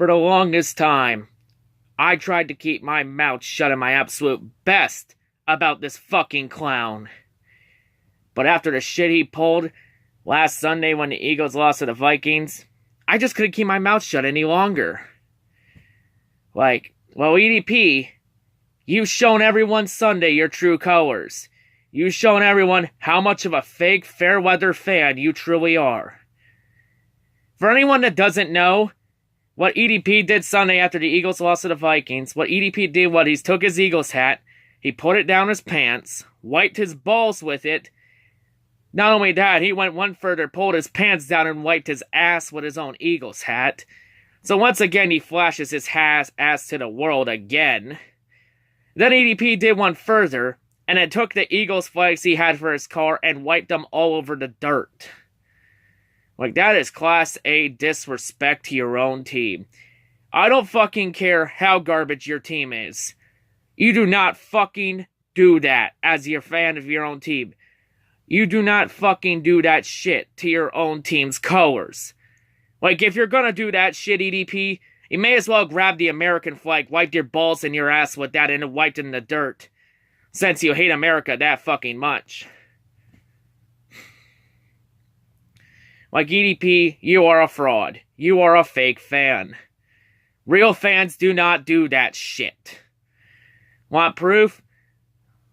For the longest time, I tried to keep my mouth shut and my absolute best about this fucking clown. But after the shit he pulled last Sunday when the Eagles lost to the Vikings, I just couldn't keep my mouth shut any longer. Like, well, EDP, you've shown everyone Sunday your true colors. You've shown everyone how much of a fake fair-weather fan you truly are. For anyone that doesn't know, what EDP did Sunday after the Eagles lost to the Vikings, what EDP did was he took his Eagles hat, he put it down his pants, wiped his balls with it. Not only that, he went one further, pulled his pants down and wiped his ass with his own Eagles hat. So once again, he flashes his ass to the world again. Then EDP did one further, and then took the Eagles flags he had for his car and wiped them all over the dirt. Like, that is Class A disrespect to your own team. I don't fucking care how garbage your team is. You do not fucking do that as your fan of your own team. You do not fucking do that shit to your own team's colors. Like, if you're gonna do that shit, EDP, you may as well grab the American flag, wipe your balls and your ass with that, and wipe it in the dirt. Since you hate America that fucking much. Like, EDP, you are a fraud. You are a fake fan. Real fans do not do that shit. Want proof?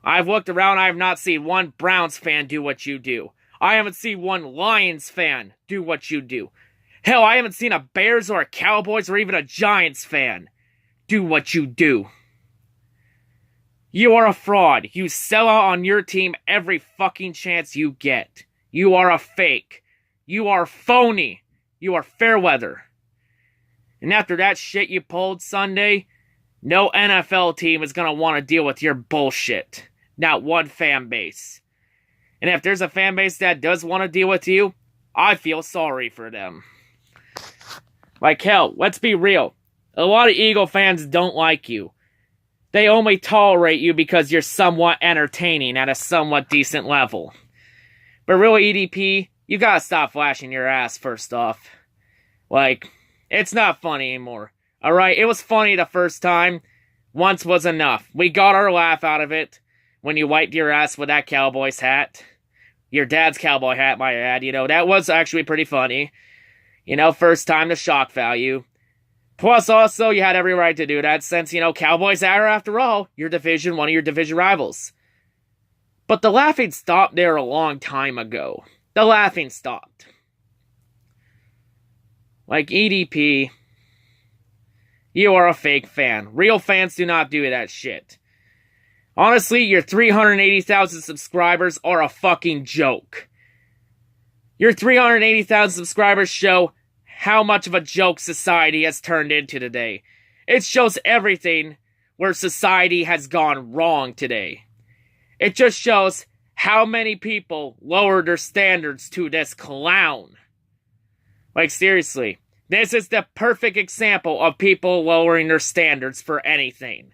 I've looked around, I have not seen one Browns fan do what you do. I haven't seen one Lions fan do what you do. Hell, I haven't seen a Bears or a Cowboys or even a Giants fan do what you do. You are a fraud. You sell out on your team every fucking chance you get. You are a fake. You are phony. You are fair weather. And after that shit you pulled Sunday, no NFL team is going to want to deal with your bullshit. Not one fan base. And if there's a fan base that does want to deal with you, I feel sorry for them. Like, hell, let's be real. A lot of Eagle fans don't like you. They only tolerate you because you're somewhat entertaining at a somewhat decent level. But really, EDP, you gotta stop flashing your ass first off. Like, it's not funny anymore. Alright, it was funny the first time. Once was enough. We got our laugh out of it when you wiped your ass with that Cowboys hat. Your dad's cowboy hat, might add. You know, that was actually pretty funny. You know, first time, the shock value. Plus, also, you had every right to do that since, you know, Cowboys are, after all, one of your division rivals. But the laughing stopped there a long time ago. The laughing stopped. Like, EDP, you are a fake fan. Real fans do not do that shit. Honestly, your 380,000 subscribers are a fucking joke. Your 380,000 subscribers show how much of a joke society has turned into today. It shows everything where society has gone wrong today. It just shows how many people lowered their standards to this clown. Like, seriously, this is the perfect example of people lowering their standards for anything.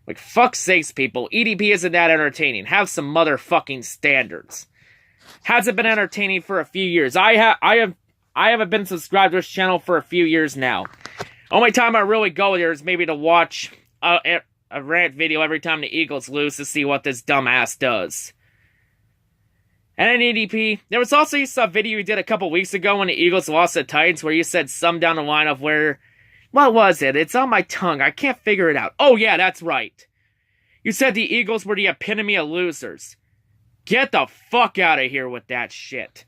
Like, fuck sakes, people. EDP isn't that entertaining. Have some motherfucking standards. Hasn't been entertaining for a few years. I haven't been subscribed to this channel for a few years now. Only time I really go there is maybe to watch a rant video every time the Eagles lose to see what this dumbass does. And then EDP, there was also a video you did a couple weeks ago when the Eagles lost to the Titans where you said some down the line of where... What was it? It's on my tongue. I can't figure it out. Oh yeah, that's right. You said the Eagles were the epitome of losers. Get the fuck out of here with that shit.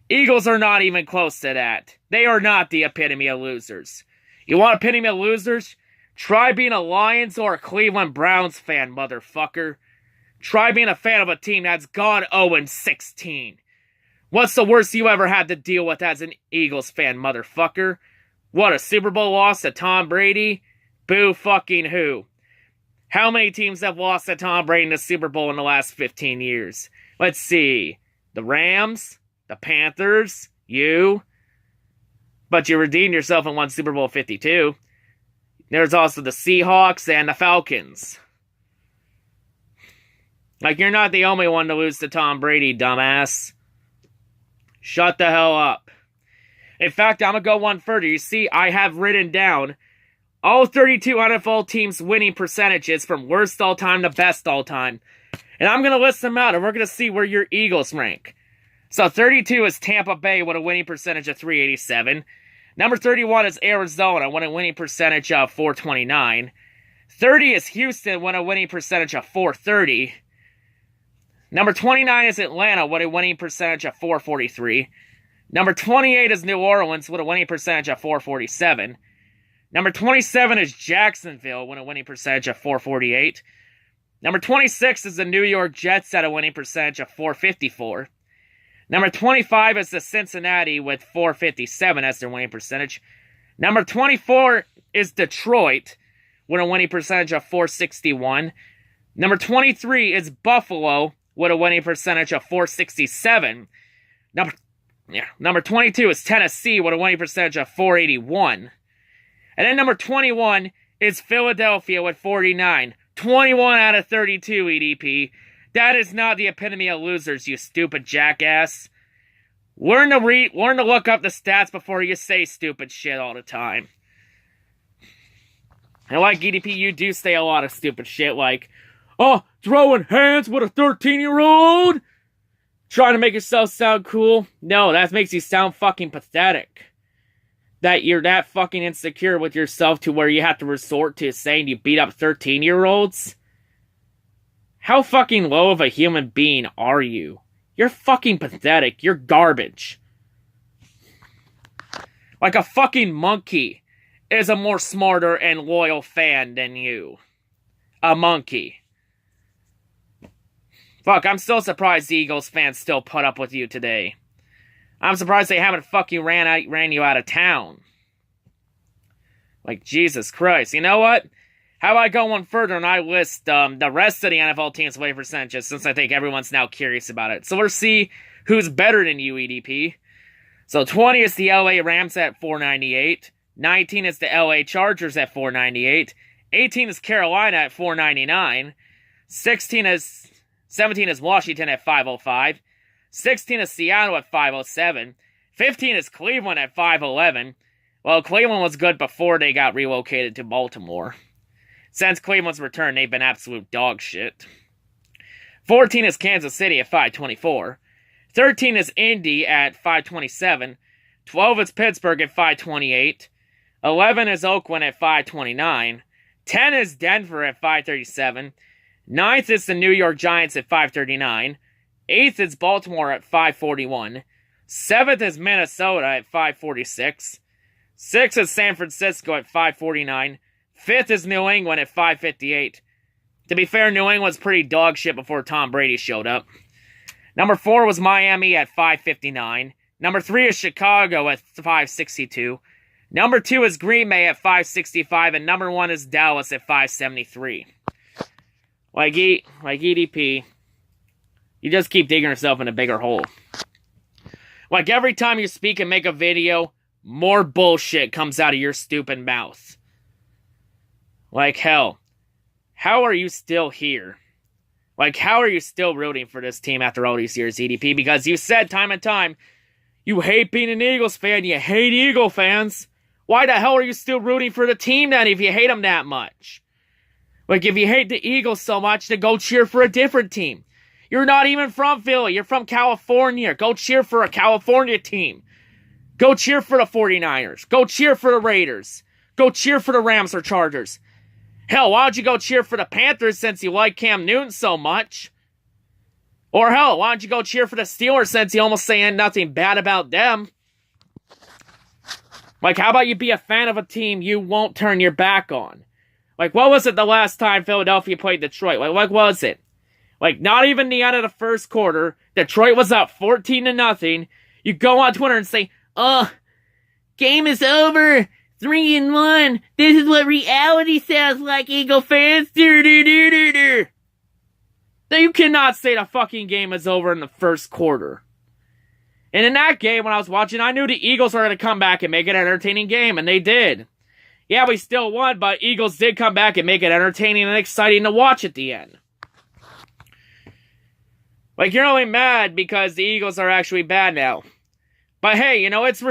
Eagles are not even close to that. They are not the epitome of losers. You want epitome of losers? Try being a Lions or a Cleveland Browns fan, motherfucker. Try being a fan of a team that's gone 0-16. What's the worst you ever had to deal with as an Eagles fan, motherfucker? What, a Super Bowl loss to Tom Brady? Boo fucking who? How many teams have lost to Tom Brady in the Super Bowl in the last 15 years? Let's see. The Rams, the Panthers, you. But you redeemed yourself and won Super Bowl 52. There's also the Seahawks and the Falcons. Like, you're not the only one to lose to Tom Brady, dumbass. Shut the hell up. In fact, I'm going to go one further. You see, I have written down all 32 NFL teams' winning percentages from worst all time to best all time. And I'm going to list them out, and we're going to see where your Eagles rank. So 32 is Tampa Bay with a winning percentage of 387. Number 31 is Arizona with a winning percentage of 429. 30 is Houston with a winning percentage of 430. Number 29 is Atlanta with a winning percentage of 443. Number 28 is New Orleans with a winning percentage of 447. Number 27 is Jacksonville with a winning percentage of 448. Number 26 is the New York Jets at a winning percentage of 454. Number 25 is the Cincinnati with 457 as their winning percentage. Number 24 is Detroit with a winning percentage of 461. Number 23 is Buffalo with a winning percentage of 467. Number 22 is Tennessee with a winning percentage of 481. And then number 21 is Philadelphia with 49. 21 out of 32, EDP. That is not the epitome of losers, you stupid jackass. Learn to look up the stats before you say stupid shit all the time. And like EDP, you do say a lot of stupid shit like, oh, throwing hands with a 13-year-old? Trying to make yourself sound cool? No, that makes you sound fucking pathetic. That you're that fucking insecure with yourself to where you have to resort to saying you beat up 13-year-olds? How fucking low of a human being are you? You're fucking pathetic. You're garbage. Like a fucking monkey is a more smarter and loyal fan than you. A monkey. Fuck, I'm still surprised the Eagles fans still put up with you today. I'm surprised they haven't fucking ran you out of town. Like, Jesus Christ. You know what? How about I go one further and I list the rest of the NFL teams' winning percentages, since I think everyone's now curious about it. So we'll see who's better than you, EDP. So 20 is the LA Rams at 498. 19 is the LA Chargers at 498. 18 is Carolina at 499. 17 is Washington at 505. 16 is Seattle at 507. 15 is Cleveland at 511. Well, Cleveland was good before they got relocated to Baltimore. Since Cleveland's return, they've been absolute dog shit. 14 is Kansas City at 524. 13 is Indy at 527. 12 is Pittsburgh at 528. 11 is Oakland at 529. 10 is Denver at 537. 9th is the New York Giants at 539. 8th is Baltimore at 541. 7th is Minnesota at 546. 6th is San Francisco at 549. 5th is New England at 558. To be fair, New England's pretty dog shit before Tom Brady showed up. Number 4 was Miami at 559. Number 3 is Chicago at 562. Number 2 is Green Bay at 565. And number 1 is Dallas at 573. Like EDP, you just keep digging yourself in a bigger hole. Like every time you speak and make a video, more bullshit comes out of your stupid mouth. Like hell, how are you still here? Like, how are you still rooting for this team after all these years, EDP? Because you said time and time, you hate being an Eagles fan, you hate Eagle fans. Why the hell are you still rooting for the team then if you hate them that much? Like, if you hate the Eagles so much, then go cheer for a different team. You're not even from Philly, you're from California. Go cheer for a California team. Go cheer for the 49ers. Go cheer for the Raiders. Go cheer for the Rams or Chargers. Hell, why don't you go cheer for the Panthers since you like Cam Newton so much? Or hell, why don't you go cheer for the Steelers since you almost saying nothing bad about them? Like, how about you be a fan of a team you won't turn your back on? Like, what was it the last time Philadelphia played Detroit? Like, what was it? Like, not even the end of the first quarter. Detroit was up 14-0. You go on Twitter and say, oh, game is over. 3-1. This is what reality sounds like, Eagle fans. Now you cannot say the fucking game is over in the first quarter. And in that game, when I was watching, I knew the Eagles were going to come back and make it an entertaining game, and they did. Yeah, we still won, but Eagles did come back and make it entertaining and exciting to watch at the end. Like, you're only mad because the Eagles are actually bad now. But hey, you know, it's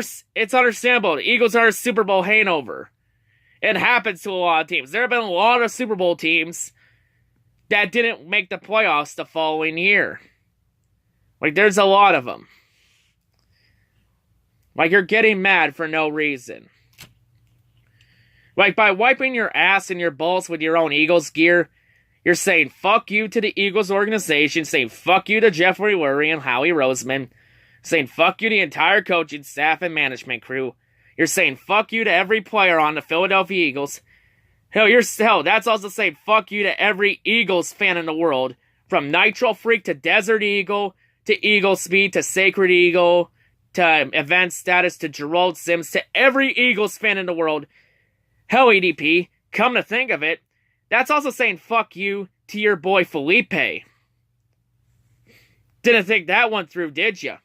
understandable. The Eagles are a Super Bowl hangover. It happens to a lot of teams. There have been a lot of Super Bowl teams that didn't make the playoffs the following year. Like, there's a lot of them. Like, you're getting mad for no reason. Like, by wiping your ass and your balls with your own Eagles gear, you're saying fuck you to the Eagles organization, saying fuck you to Jeffrey Lurie and Howie Roseman, saying fuck you to the entire coaching staff and management crew. You're saying fuck you to every player on the Philadelphia Eagles. Hell, that's also saying fuck you to every Eagles fan in the world, from Nitro Freak to Desert Eagle, to Eagle Speed, to Sacred Eagle, to Event Status, to Gerald Sims, to every Eagles fan in the world. Hell, EDP, come to think of it, that's also saying fuck you to your boy Felipe. Didn't think that one through, did ya?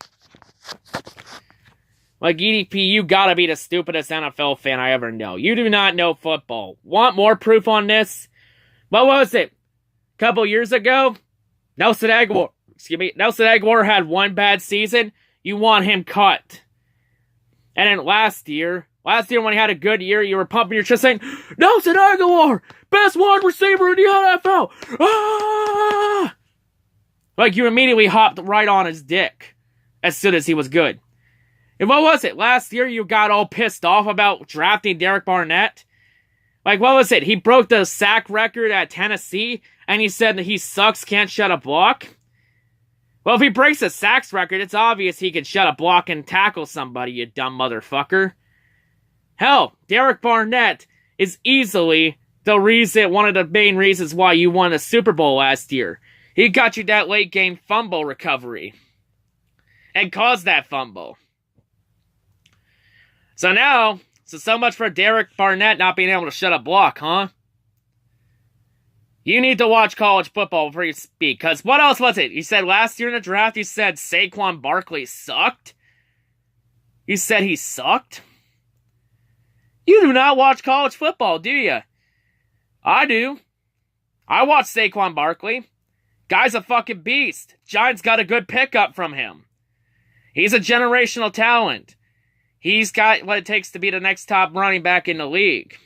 Like, EDP, you gotta be the stupidest NFL fan I ever know. You do not know football. Want more proof on this? What was it? A couple years ago? Nelson Aguilar had one bad season. You want him cut. And then last year when he had a good year, you were pumping your chest saying, Nelson Aguilar, best wide receiver in the NFL. Ah! Like, you immediately hopped right on his dick as soon as he was good. And what was it? Last year you got all pissed off about drafting Derek Barnett? Like, what was it? He broke the sack record at Tennessee, and he said that he sucks, can't shut a block? Well, if he breaks the sacks record, it's obvious he can shut a block and tackle somebody, you dumb motherfucker. Hell, Derek Barnett is easily one of the main reasons why you won the Super Bowl last year. He got you that late game fumble recovery. And caused that fumble. So much for Derek Barnett not being able to shut a block, huh? You need to watch college football before you speak, because what else was it? You said last year in the draft, you said Saquon Barkley sucked? You said he sucked? You do not watch college football, do you? I do. I watch Saquon Barkley. Guy's a fucking beast. Giants got a good pickup from him. He's a generational talent. He's got what it takes to be the next top running back in the league.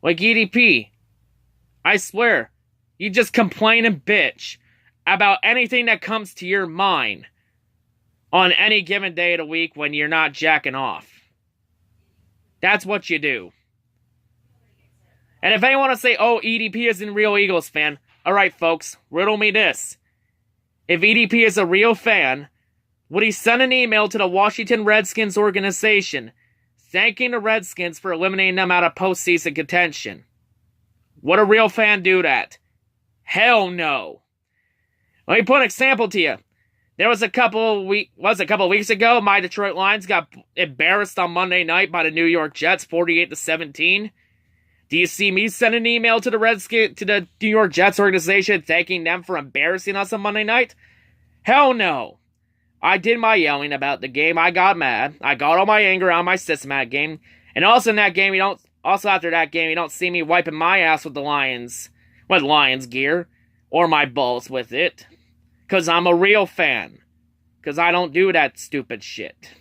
Like, EDP, I swear, you just complain and bitch about anything that comes to your mind on any given day of the week when you're not jacking off. That's what you do. And if anyone wants to say, oh, EDP isn't a real Eagles fan, alright folks, riddle me this. If EDP is a real fan, would he send an email to the Washington Redskins organization thanking the Redskins for eliminating them out of postseason contention? Would a real fan do that? Hell no. Let me put an example to you. There was a couple weeks ago, my Detroit Lions got embarrassed on Monday night by the New York Jets, 48-17. Do you see me send an email to the New York Jets organization thanking them for embarrassing us on Monday night? Hell no. I did my yelling about the game. I got mad. I got all my anger out of my system at game. And also in that game, after that game, you don't see me wiping my ass with Lions gear. Or my balls with it. Because I'm a real fan. Because I don't do that stupid shit.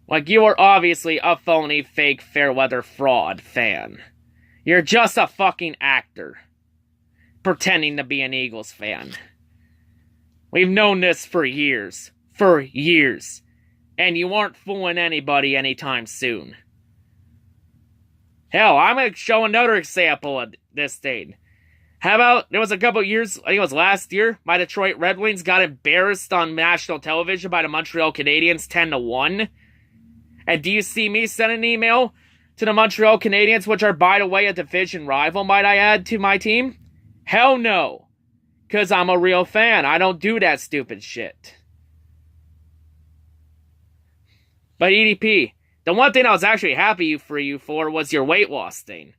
Like, you are obviously a phony, fake, fair-weather fraud fan. You're just a fucking actor. Pretending to be an Eagles fan. We've known this for years. For years. And you aren't fooling anybody anytime soon. Hell, I'm going to show another example of this thing. How about, there was a couple years, I think it was last year, my Detroit Red Wings got embarrassed on national television by the Montreal Canadiens 10-1. And do you see me send an email to the Montreal Canadiens, which are, by the way, a division rival, might I add, to my team? Hell no. Because I'm a real fan. I don't do that stupid shit. But EDP, the one thing I was actually happy for you for was your weight loss thing.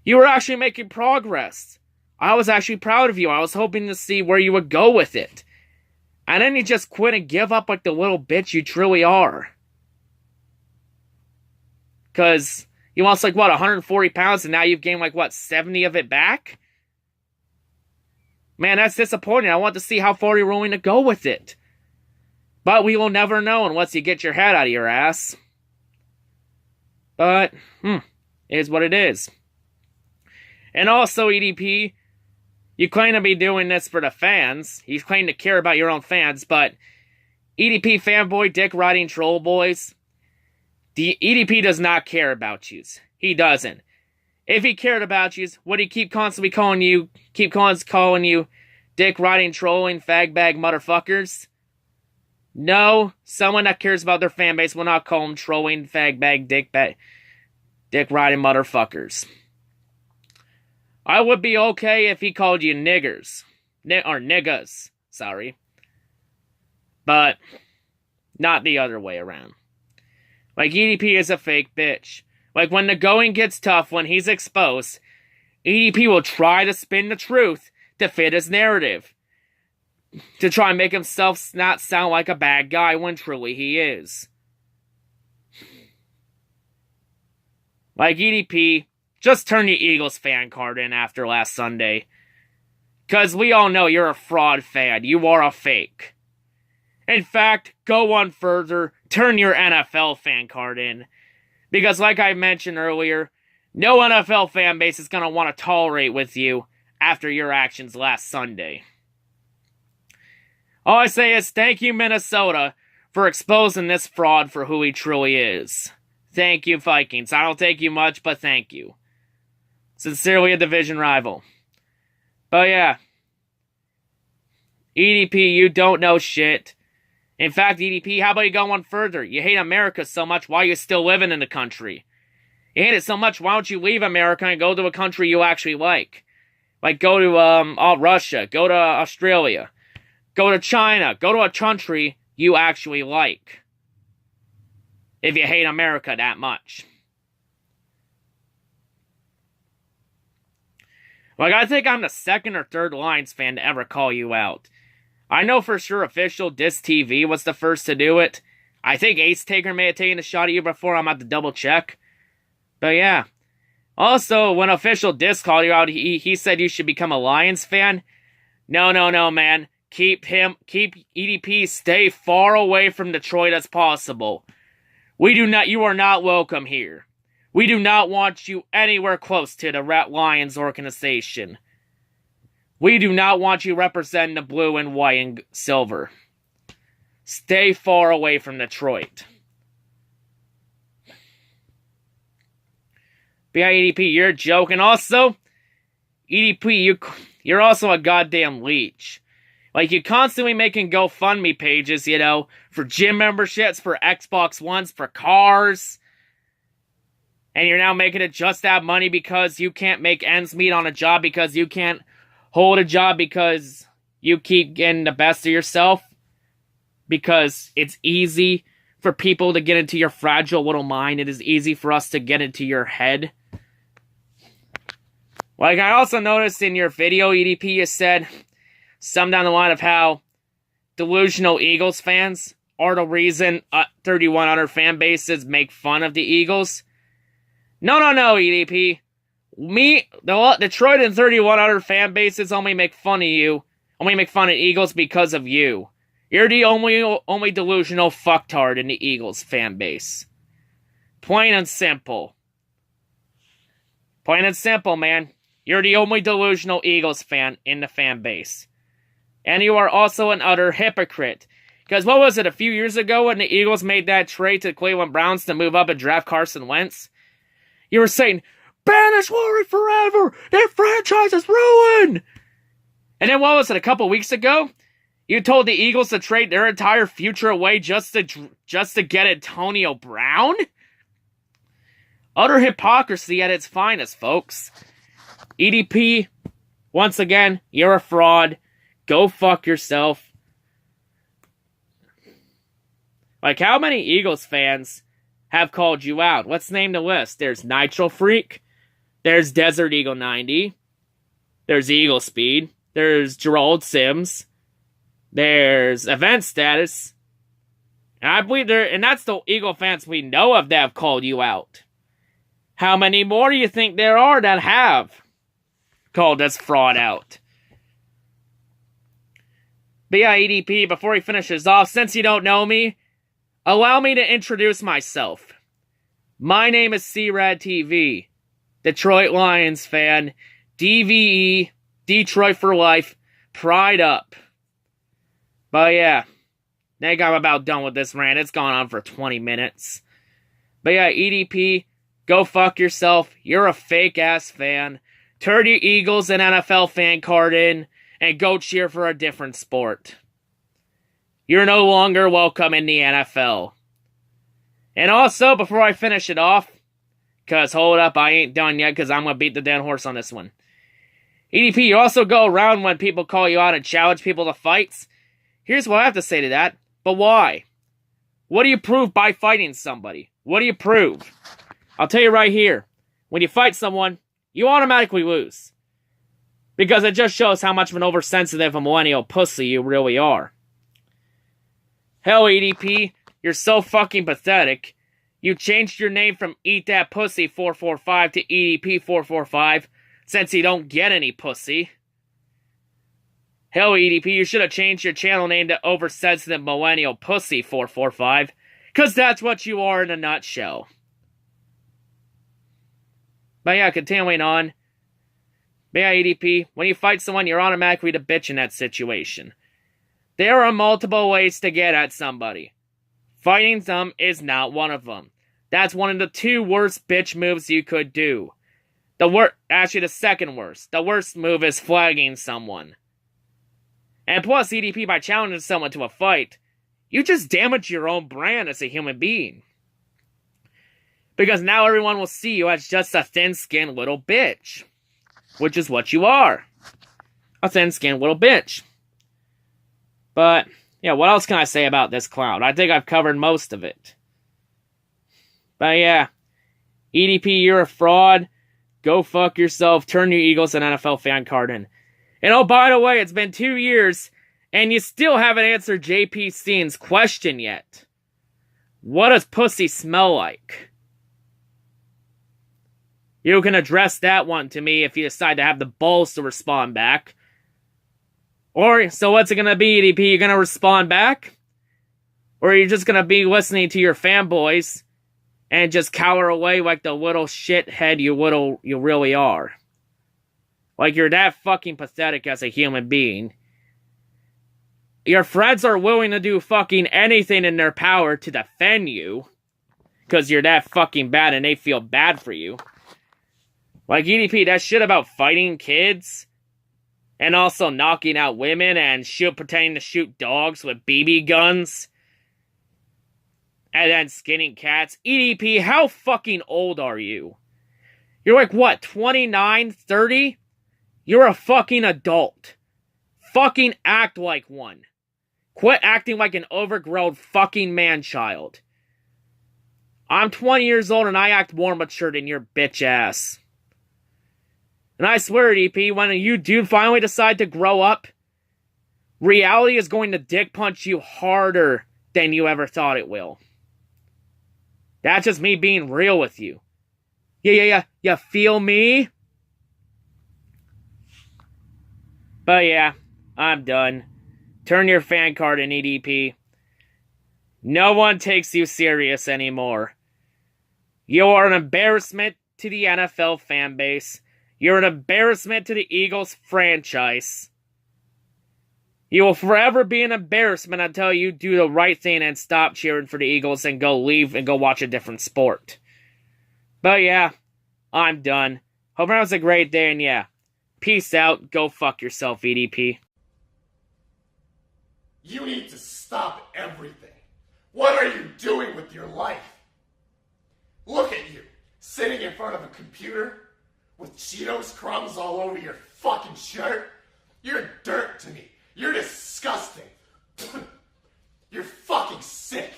You were actually making progress. I was actually proud of you. I was hoping to see where you would go with it. And then you just quit and give up like the little bitch you truly are. Because you lost 140 pounds and now you've gained 70 of it back? Man, that's disappointing. I want to see how far you're willing to go with it. But we will never know unless you get your head out of your ass. But, it is what it is. And also, EDP, you claim to be doing this for the fans. You claim to care about your own fans, but EDP fanboy, dick riding troll boys, the EDP does not care about you. He doesn't. If he cared about you, would he keep calling you dick riding, trolling, fag bag motherfuckers? No, someone that cares about their fan base will not call them trolling, fag bag, dick riding motherfuckers. I would be okay if he called you niggers. Or niggas, sorry. But not the other way around. Like, EDP is a fake bitch. Like, when the going gets tough, when he's exposed, EDP will try to spin the truth to fit his narrative. To try and make himself not sound like a bad guy when truly he is. Like, EDP, just turn your Eagles fan card in after last Sunday. Because we all know you're a fraud fan. You are a fake. In fact, go one further, turn your NFL fan card in. Because like I mentioned earlier, no NFL fan base is going to want to tolerate with you after your actions last Sunday. All I say is thank you, Minnesota, for exposing this fraud for who he truly is. Thank you, Vikings. I don't take you much, but thank you. Sincerely, a division rival. But yeah. EDP, you don't know shit. In fact, EDP, how about you go one further? You hate America so much, why are you still living in the country? You hate it so much, why don't you leave America and go to a country you actually like? Like, go to, Russia, go to Australia, go to China, go to a country you actually like. If you hate America that much. Like, I think I'm the second or third Lions fan to ever call you out. I know for sure Official Dis TV was the first to do it. I think Ace Taker may have taken a shot at you before. I'm about to double check. But yeah. Also, when Official Dis called you out, he said you should become a Lions fan. No, man. Keep EDP, stay far away from Detroit as possible. You are not welcome here. We do not want you anywhere close to the Red Lions organization. We do not want you representing the blue and white and silver. Stay far away from Detroit. But yeah, EDP, you're a joke. And also, EDP, you're also a goddamn leech. Like, you're constantly making GoFundMe pages, for gym memberships, for Xbox Ones, for cars. And you're now making it just that money because you can't make ends meet on a job, because you can't hold a job, because you keep getting the best of yourself. Because it's easy for people to get into your fragile little mind. It is easy for us to get into your head. Like, I also noticed in your video, EDP, you said some down the line of how delusional Eagles fans are the reason 3,100 fan bases make fun of the Eagles. No, EDP. The Detroit and 3,100 fan bases only make fun of you. Only make fun of Eagles because of you. You're the only delusional fucktard in the Eagles fan base. Plain and simple. Plain and simple, man. You're the only delusional Eagles fan in the fan base. And you are also an utter hypocrite. Because what was it, a few years ago when the Eagles made that trade to the Cleveland Browns to move up and draft Carson Wentz? You were saying, banish Lori forever! Their franchise is ruined! And then what was it, a couple weeks ago? You told the Eagles to trade their entire future away just to get Antonio Brown? Utter hypocrisy at its finest, folks. EDP, once again, you're a fraud. Go fuck yourself. Like, how many Eagles fans have called you out? Let's name the list. There's Nitro Freak. There's Desert Eagle 90. There's Eagle Speed. There's Gerald Sims. There's Event Status. And I believe and that's the Eagle fans we know of that have called you out. How many more do you think there are that have called us fraud out? But yeah, EDP, before he finishes off, since you don't know me, allow me to introduce myself. My name is C-RadTV, Detroit Lions fan, DVE, Detroit for life, pride up. But yeah, I think I'm about done with this rant. It's gone on for 20 minutes. But yeah, EDP, go fuck yourself. You're a fake-ass fan. Turn your Eagles and NFL fan card in, and go cheer for a different sport. You're no longer welcome in the NFL. And also, before I finish it off, because hold up, I ain't done yet, because I'm going to beat the dead horse on this one. EDP, you also go around when people call you out and challenge people to fights. Here's what I have to say to that. But why? What do you prove by fighting somebody? What do you prove? I'll tell you right here. When you fight someone, you automatically lose. Because it just shows how much of an oversensitive and millennial pussy you really are. Hell, EDP, you're so fucking pathetic. You changed your name from Eat That Pussy 445 to EDP445 since you don't get any pussy. Hell, EDP, you should have changed your channel name to Oversensitive Millennial Pussy 445, because that's what you are in a nutshell. But yeah, continuing on. But yeah, EDP, when you fight someone, you're automatically the bitch in that situation. There are multiple ways to get at somebody. Fighting them is not one of them. That's one of the 2 worst bitch moves you could do. Actually, the second worst. The worst move is flagging someone. And plus, EDP, by challenging someone to a fight, you just damage your own brand as a human being. Because now everyone will see you as just a thin-skinned little bitch. Which is what you are. A thin-skinned little bitch. But, yeah, what else can I say about this clown? I think I've covered most of it. But yeah, EDP, you're a fraud. Go fuck yourself. Turn your Eagles and NFL fan card in. And oh, by the way, it's been 2 years, and you still haven't answered JP Steen's question yet. What does pussy smell like? You can address that one to me if you decide to have the balls to respond back. Or, so what's it gonna be, EDP? You gonna respond back? Or are you just gonna be listening to your fanboys and just cower away like the little shithead you really are? Like you're that fucking pathetic as a human being. Your friends are willing to do fucking anything in their power to defend you. Because you're that fucking bad and they feel bad for you. Like EDP, that shit about fighting kids. And also knocking out women and pretending to shoot dogs with BB guns. And then skinning cats. EDP, how fucking old are you? You're like, what, 29, 30? You're a fucking adult. Fucking act like one. Quit acting like an overgrown fucking man-child. I'm 20 years old and I act more mature than your bitch ass. And I swear, EDP, when you do finally decide to grow up, reality is going to dick punch you harder than you ever thought it will. That's just me being real with you. Yeah. You feel me? But yeah, I'm done. Turn your fan card in, EDP. No one takes you serious anymore. You are an embarrassment to the NFL fan base. You're an embarrassment to the Eagles franchise. You will forever be an embarrassment until you do the right thing and stop cheering for the Eagles and go leave and go watch a different sport. But yeah, I'm done. Hope everyone has a great day, and yeah, peace out. Go fuck yourself, EDP. You need to stop everything. What are you doing with your life? Look at you, sitting in front of a computer with Cheetos crumbs all over your fucking shirt. You're dirt to me. You're disgusting. You're fucking sick.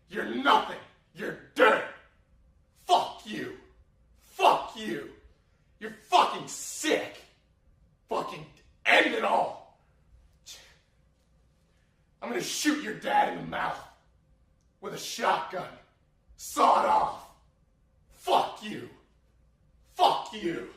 You're nothing. You're dirt. Fuck you. Fuck you. You're fucking sick. Fucking end it all. I'm gonna shoot your dad in the mouth with a shotgun. Saw it off. Fuck you. Fuck you.